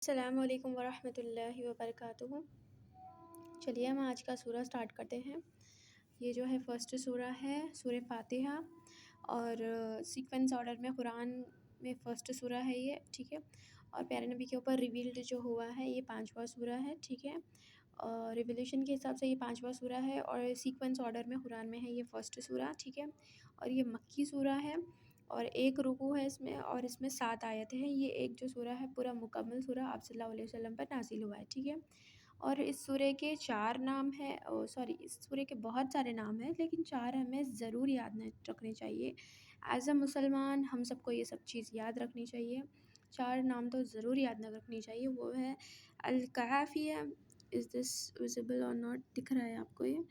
السلام علیکم ورحمۃ اللہ وبرکاتہ۔ چلیے ہم آج کا سورہ سٹارٹ کرتے ہیں۔ یہ جو ہے فرسٹ سورہ ہے سورہ فاتحہ، اور سیکوینس آرڈر میں قرآن میں فرسٹ سورہ ہے یہ، ٹھیک ہے۔ اور پیارے نبی کے اوپر ریویلڈ جو ہوا ہے یہ 5واں سورہ ہے، ٹھیک ہے۔ اور ریویلیشن کے حساب سے یہ 5واں سورہ ہے، اور سیکوینس آرڈر میں قرآن میں ہے یہ فرسٹ سورہ، ٹھیک ہے۔ اور یہ مکی سورہ ہے، اور 1 رکوع ہے اس میں، اور اس میں 7 آیتیں ہیں۔ یہ ایک جو سورہ ہے پورا مکمل سورہ آپ صلی اللہ علیہ وسلم پر نازل ہوا ہے، ٹھیک ہے۔ اور اس سورہ کے 4 نام ہیں، اس سورہ کے بہت سارے نام ہیں، لیکن 4 ہمیں ضرور یاد رکھنے چاہیے۔ ایز اے مسلمان ہم سب کو یہ سب چیز یاد رکھنی چاہیے۔ 4 نام تو ضرور یاد نہ رکھنی چاہیے، وہ ہے الکافیہ، از دس ویزیبل اور ناٹ، دکھ رہا ہے آپ کو یہ؟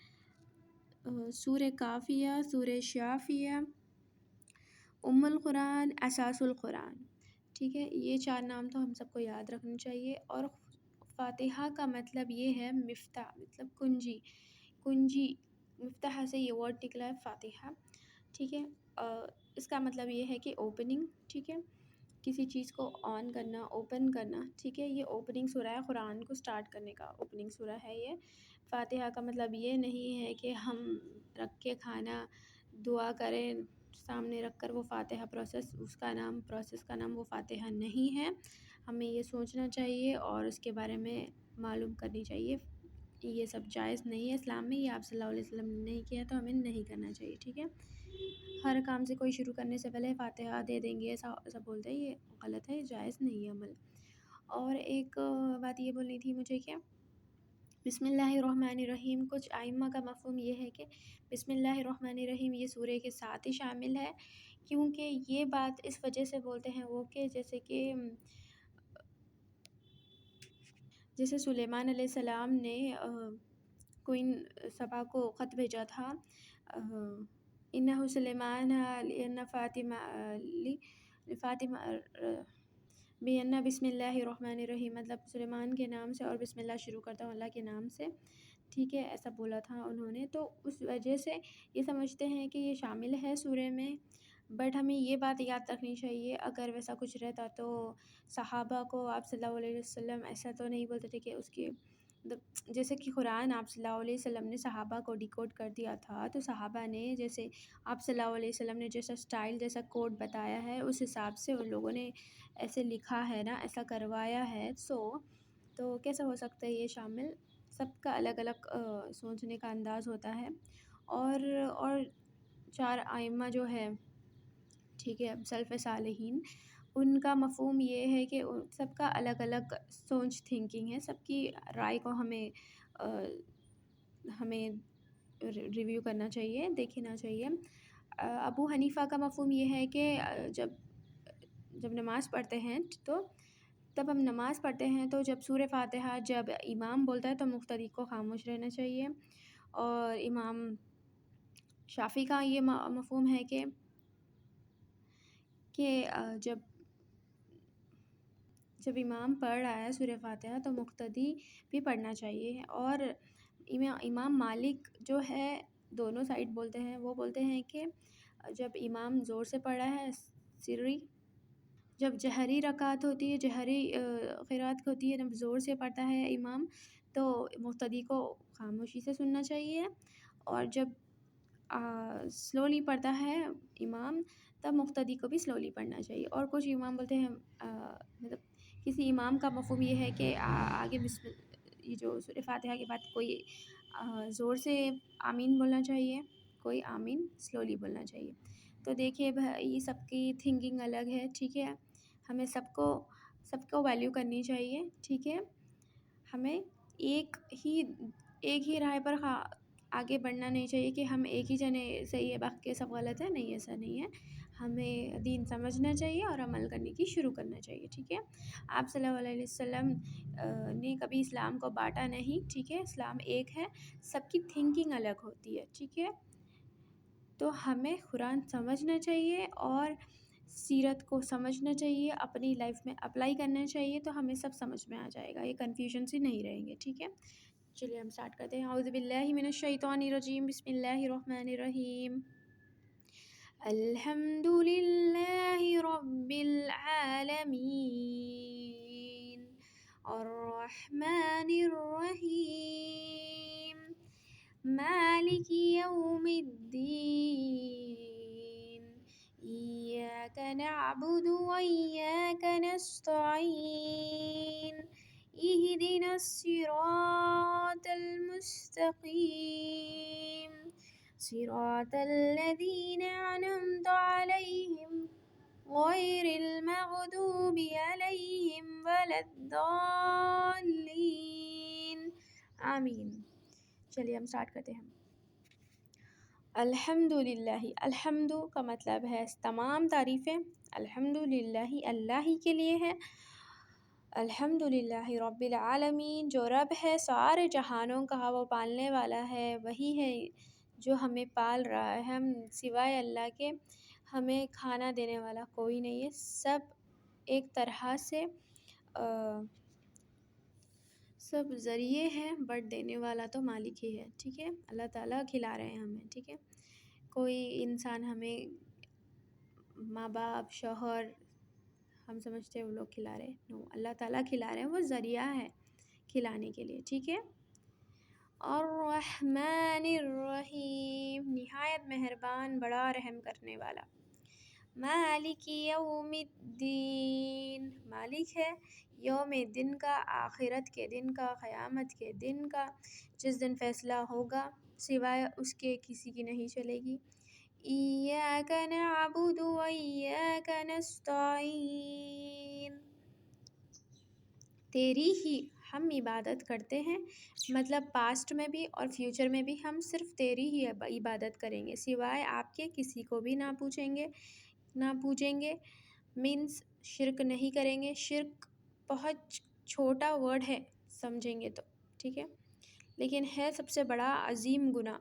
سورہ کافیہ، سورہ شافیہ، ام القرآن، اساس القرآن، ٹھیک ہے۔ یہ 4 نام تو ہم سب کو یاد رکھنے چاہیے۔ اور فاتحہ کا مطلب یہ ہے مفتاح، مطلب کنجی، مفتاح سے یہ ورڈ نکلا ہے فاتحہ، ٹھیک ہے۔ اس کا مطلب یہ ہے کہ اوپننگ، ٹھیک ہے، کسی چیز کو آن کرنا، اوپن کرنا، ٹھیک ہے۔ یہ اوپننگ سورہ ہے، قرآن کو سٹارٹ کرنے کا اوپننگ سورہ ہے یہ۔ فاتحہ کا مطلب یہ نہیں ہے کہ ہم رکھ کے کھانا دعا کریں سامنے رکھ کر، وہ فاتحہ پروسیس کا نام وہ فاتحہ نہیں ہے۔ ہمیں یہ سوچنا چاہیے اور اس کے بارے میں معلوم کرنی چاہیے۔ یہ سب جائز نہیں ہے اسلام میں، یہ آپ صلی اللہ علیہ وسلم نے نہیں کیا تو ہمیں نہیں کرنا چاہیے، ٹھیک ہے۔ ہر کام سے کوئی شروع کرنے سے پہلے فاتحہ دے دیں گے ایسا بولتے ہیں، یہ غلط ہے، یہ جائز نہیں ہے عمل۔ اور ایک بات یہ بولنی تھی مجھے کہ بسم اللہ الرحمن الرحیم، کچھ ائمہ کا مفہوم یہ ہے کہ بسم اللہ الرحمن الرحیم یہ سورہ کے ساتھ ہی شامل ہے، کیونکہ یہ بات اس وجہ سے بولتے ہیں وہ کہ جیسے سلیمان علیہ السلام نے کوئن سبا کو خط بھیجا تھا، انہ سلیمان فاطمہ بینا بسم اللہ الرحمن الرحیم، مطلب سلیمان کے نام سے اور بسم اللہ شروع کرتا ہوں اللہ کے نام سے، ٹھیک ہے، ایسا بولا تھا انہوں نے، تو اس وجہ سے یہ سمجھتے ہیں کہ یہ شامل ہے سورہ میں۔ بٹ ہمیں یہ بات یاد رکھنی چاہیے، اگر ویسا کچھ رہتا تو صحابہ کو آپ صلی اللہ علیہ وسلم ایسا تو نہیں بولتے تھے کہ اس کے جیسے کہ قرآن آپ صلی اللہ علیہ وسلم نے صحابہ کو ڈیکوڈ کر دیا تھا، تو صحابہ نے جیسے آپ صلی اللہ علیہ وسلم نے جیسا سٹائل جیسا کوڈ بتایا ہے اس حساب سے ان لوگوں نے ایسے لکھا ہے نا، ایسا کروایا ہے، تو کیسے ہو سکتا ہے یہ شامل؟ سب کا الگ الگ سوچنے کا انداز ہوتا ہے۔ اور 4 ائمہ جو ہے، ٹھیک ہے، سلف صالحین، ان کا مفہوم یہ ہے کہ سب کا الگ الگ سوچ تھنکنگ ہے، سب کی رائے کو ہمیں ریویو کرنا چاہیے، دیکھنا چاہیے۔ ابو حنیفہ کا مفہوم یہ ہے کہ جب نماز پڑھتے ہیں تو جب سورہ فاتحہ جب امام بولتا ہے تو مقتدی کو خاموش رہنا چاہیے۔ اور امام شافعی کا یہ مفہوم ہے کہ جب امام پڑھ رہا ہے سورہ فاتحہ تو مقتدی بھی پڑھنا چاہیے۔ اور امام مالک جو ہے دونوں سائڈ بولتے ہیں، وہ بولتے ہیں کہ جب امام زور سے پڑھ رہا ہے سری، جب جہری رکعت ہوتی ہے، جہری قرات ہوتی ہے، جب زور سے پڑھتا ہے امام تو مقتدی کو خاموشی سے سننا چاہیے، اور جب سلولی پڑھتا ہے امام تب مقتدی کو بھی سلولی پڑھنا چاہیے۔ اور کچھ امام بولتے ہیں مطلب کسی امام کا مفہوم یہ ہے کہ آگے یہ جو سورہ فاتحہ کے بعد کوئی زور سے آمین بولنا چاہیے، کوئی آمین سلولی بولنا چاہیے۔ تو دیکھیے یہ سب کی تھنکنگ الگ ہے، ٹھیک ہے۔ ہمیں سب کو ویلیو کرنی چاہیے، ٹھیک ہے۔ ہمیں ایک ہی رائے پر آگے بڑھنا نہیں چاہیے کہ ہم ایک ہی جنے صحیح ہے باقی سب غلط ہے، نہیں، ایسا نہیں ہے۔ ہمیں دین سمجھنا چاہیے اور عمل کرنے کی شروع کرنا چاہیے، ٹھیک ہے۔ آپ صلی اللہ علیہ وسلم نے کبھی اسلام کو بانٹا نہیں، ٹھیک ہے، اسلام ایک ہے، سب کی تھنکنگ الگ ہوتی ہے، ٹھیک ہے۔ تو ہمیں قرآن سمجھنا چاہیے اور سیرت کو سمجھنا چاہیے، اپنی لائف میں اپلائی کرنا چاہیے، تو ہمیں سب سمجھ میں آ جائے گا، یہ کنفیوژن سے نہیں رہیں گے، ٹھیک ہے۔ چلیے ہم سٹارٹ کرتے ہیں۔ اعوذ باللہ من الشیطان الرجیم، بسم اللہ الرحمن الرحیم۔ الحمد للہ رب العالمین، الرحمن الرحیم مالک یوم الدین ایاک نعبد وایاک نستعین اهدنا الصراط المستقیم صراط الذین أنعمت علیہم غیر المغضوب علیہم ولا الضالین آمین۔ چلیے ہم سٹارٹ کرتے ہیں۔ الحمد للہ، الحمد کا مطلب ہے تمام تعریفیں الحمد للہ اللہ ہی کے لیے ہے۔ الحمد للہ رب العالمین، جو رب ہے سارے جہانوں کا، وہ پالنے والا ہے، وہی ہے جو ہمیں پال رہا ہے۔ ہم سوائے اللہ کے ہمیں کھانا دینے والا کوئی نہیں ہے، سب ایک طرح سے سب ذریعے ہیں، بٹ دینے والا تو مالک ہی ہے، ٹھیک ہے۔ اللہ تعالیٰ کھلا رہے ہیں ہمیں، ٹھیک ہے۔ کوئی انسان ہمیں ماں باپ شوہر ہم سمجھتے ہیں وہ لوگ کھلا رہے ہیں، نو، اللہ تعالیٰ کھلا رہے ہیں، وہ ذریعہ ہے کھلانے کے لیے، ٹھیک ہے۔ الرحمن الرحیم، نہایت مہربان بڑا رحم کرنے والا۔ مالک یوم الدین، مالک ہے یوم دن کا، آخرت کے دن کا، قیامت کے دن کا، جس دن فیصلہ ہوگا سوائے اس کے کسی کی نہیں چلے گی۔ ایاک نعبد و ایاک نستعین، تیری ہی ہم عبادت کرتے ہیں، مطلب پاسٹ میں بھی اور فیوچر میں بھی ہم صرف تیری ہی عبادت کریں گے، سوائے آپ کے کسی کو بھی نہ پوجیں گے، مینس شرک نہیں کریں گے۔ شرک بہت چھوٹا ورڈ ہے سمجھیں گے تو، ٹھیک ہے، لیکن ہے سب سے بڑا عظیم گناہ۔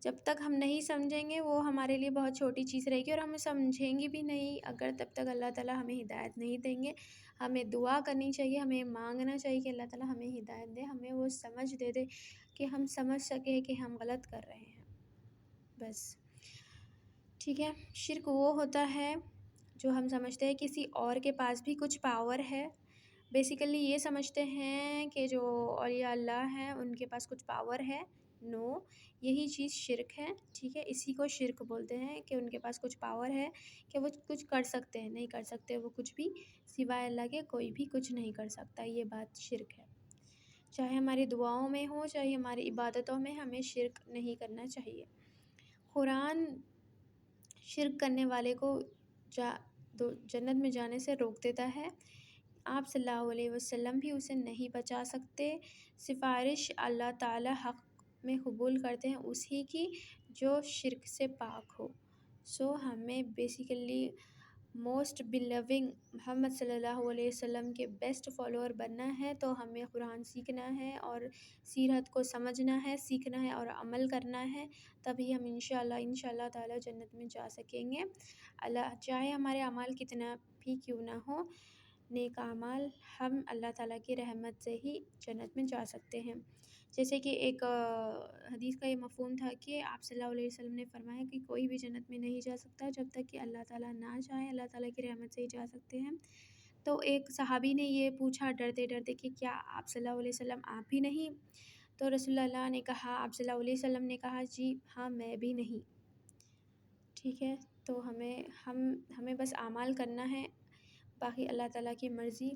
جب تک ہم نہیں سمجھیں گے وہ ہمارے لیے بہت چھوٹی چیز رہے گی، اور ہمیں سمجھیں گے بھی نہیں اگر تب تک اللہ تعالیٰ ہمیں ہدایت نہیں دیں گے۔ ہمیں دعا کرنی چاہیے، ہمیں مانگنا چاہیے کہ اللہ تعالیٰ ہمیں ہدایت دے، ہمیں وہ سمجھ دے دے کہ ہم سمجھ سکیں کہ ہم غلط کر رہے ہیں، بس، ٹھیک ہے۔ شرک وہ ہوتا ہے جو ہم سمجھتے ہیں کسی اور کے پاس بھی کچھ پاور ہے، بیسیکلی یہ سمجھتے ہیں کہ جو اولیاء اللہ ہیں ان کے پاس کچھ پاور ہے، نو، یہی چیز شرک ہے، ٹھیک ہے۔ اسی کو شرک بولتے ہیں کہ ان کے پاس کچھ پاور ہے کہ وہ کچھ کر سکتے ہیں، نہیں کر سکتے وہ کچھ بھی، سوائے اللہ کے کوئی بھی کچھ نہیں کر سکتا، یہ بات شرک ہے۔ چاہے ہماری دعاؤں میں ہو، چاہے ہماری عبادتوں میں، ہمیں شرک نہیں کرنا چاہیے۔ قرآن شرک کرنے والے کو جنت میں جانے سے روک دیتا ہے، آپ صلی اللہ علیہ وسلم بھی اسے نہیں بچا سکتے۔ سفارش اللہ تعالیٰ حق میں قبول کرتے ہیں اسی کی جو شرک سے پاک ہو۔ سو ہمیں بیسیکلی موسٹ بیلونگ محمد صلی اللہ علیہ وسلم کے بیسٹ فالوور بننا ہے، تو ہمیں قرآن سیکھنا ہے اور سیرت کو سمجھنا ہے، سیکھنا ہے اور عمل کرنا ہے، تبھی ہم انشاءاللہ تعالیٰ جنت میں جا سکیں گے۔ اللہ چاہے ہمارے اعمال کتنا بھی کیوں نہ ہو، نیک اعمال، ہم اللہ تعالیٰ کی رحمت سے ہی جنت میں جا سکتے ہیں۔ جیسے کہ ایک حدیث کا یہ مفہوم تھا کہ آپ صلی اللہ علیہ وسلم نے فرمایا کہ کوئی بھی جنت میں نہیں جا سکتا جب تک کہ اللہ تعالیٰ نہ چاہے، اللہ تعالیٰ کی رحمت سے ہی جا سکتے ہیں۔ تو ایک صحابی نے یہ پوچھا ڈرتے ڈرتے کہ کیا آپ صلی اللہ علیہ وسلم آپ بھی نہیں؟ تو رسول اللہ نے کہا، آپ صلی اللہ علیہ وسلم نے کہا، جی ہاں میں بھی نہیں، ٹھیک ہے۔ تو ہمیں بس اعمال کرنا ہے، باقی اللہ تعالیٰ کی مرضی،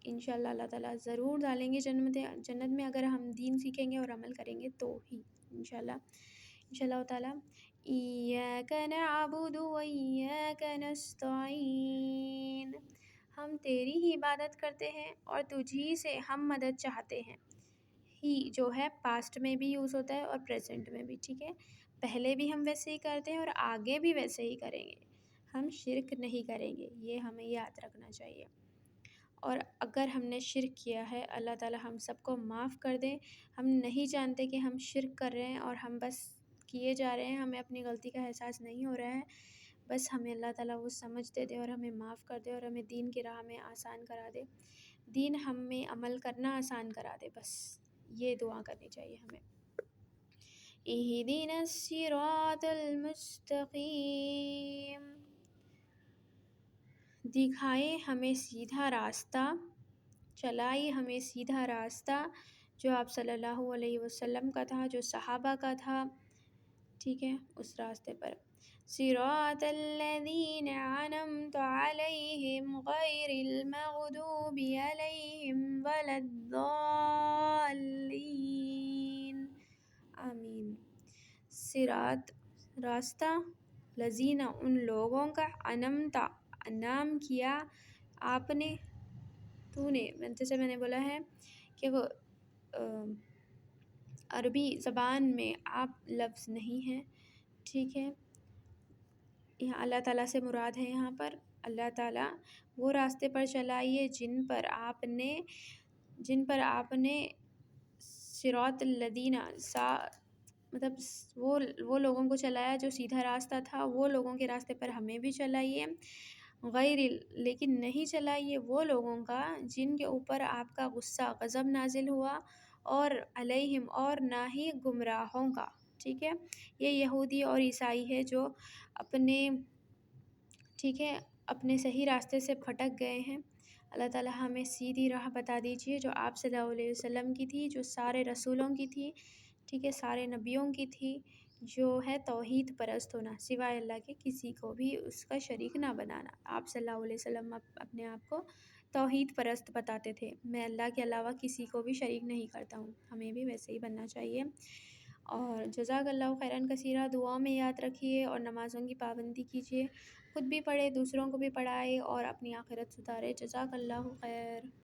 انشاءاللہ اللہ تعالیٰ ضرور ڈالیں گے جنت میں، اگر ہم دین سیکھیں گے اور عمل کریں گے تو ہی انشاءاللہ تعالیٰ۔ ایاک نعبد و ایاک نستعین، ہم تیری ہی عبادت کرتے ہیں اور تجھی سے ہم مدد چاہتے ہیں، ہی جو ہے پاسٹ میں بھی یوز ہوتا ہے اور پریزنٹ میں بھی، ٹھیک ہے۔ پہلے بھی ہم ویسے ہی کرتے ہیں اور آگے بھی ویسے ہی کریں گے، ہم شرک نہیں کریں گے، یہ ہمیں یاد رکھنا چاہیے۔ اور اگر ہم نے شرک کیا ہے، اللہ تعالیٰ ہم سب کو معاف کر دے، ہم نہیں جانتے کہ ہم شرک کر رہے ہیں اور ہم بس کیے جا رہے ہیں، ہمیں اپنی غلطی کا احساس نہیں ہو رہا ہے، بس ہمیں اللہ تعالیٰ وہ سمجھ دے دے اور ہمیں معاف کر دے اور ہمیں دین کی راہ میں آسان کرا دے، دین ہمیں عمل کرنا آسان کرا دے، بس یہ دعا کرنی چاہیے ہمیں۔ اہدنا الصراط المستقیم، دکھائے ہمیں سیدھا راستہ، چلائی ہمیں سیدھا راستہ جو آپ صلی اللہ علیہ وسلم کا تھا، جو صحابہ کا تھا، ٹھیک ہے، اس راستے پر۔ صراط الذین انعمت علیہم غیر المغضوب علیہم ولا الضالین، آمین۔ صراط راستہ، لذین ان لوگوں کا، انعمت انعام کیا آپ نے، تو نے، جیسے میں نے بولا ہے کہ وہ عربی زبان میں آپ لفظ نہیں ہیں، ٹھیک ہے، یہاں اللہ تعالیٰ سے مراد ہے، یہاں پر اللہ تعالیٰ وہ راستے پر چلائیے جن پر آپ نے صراط الذین مطلب وہ لوگوں کو چلایا جو سیدھا راستہ تھا، وہ لوگوں کے راستے پر ہمیں بھی چلائیے، غیر لیکن نہیں چلائیے وہ لوگوں کا جن کے اوپر آپ کا غصہ غضب نازل ہوا، اور علیہم اور نہ ہی گمراہوں کا، ٹھیک ہے، یہ یہودی اور عیسائی ہے جو اپنے صحیح راستے سے پھٹک گئے ہیں۔ اللہ تعالیٰ ہمیں سیدھی راہ بتا دیجیے جو آپ صلی اللہ علیہ وسلم کی تھی، جو سارے رسولوں کی تھی، ٹھیک ہے، سارے نبیوں کی تھی، جو ہے توحید پرست ہونا، سوائے اللہ کے کسی کو بھی اس کا شریک نہ بنانا۔ آپ صلی اللہ علیہ وسلم اپنے آپ کو توحید پرست بتاتے تھے، میں اللہ کے علاوہ کسی کو بھی شریک نہیں کرتا ہوں، ہمیں بھی ویسے ہی بننا چاہیے۔ اور جزاک اللہ خیراً کثیرہ، دعاؤں میں یاد رکھیے اور نمازوں کی پابندی کیجیے، خود بھی پڑھے، دوسروں کو بھی پڑھائے اور اپنی آخرت سدھارے۔ جزاک اللہ خیر۔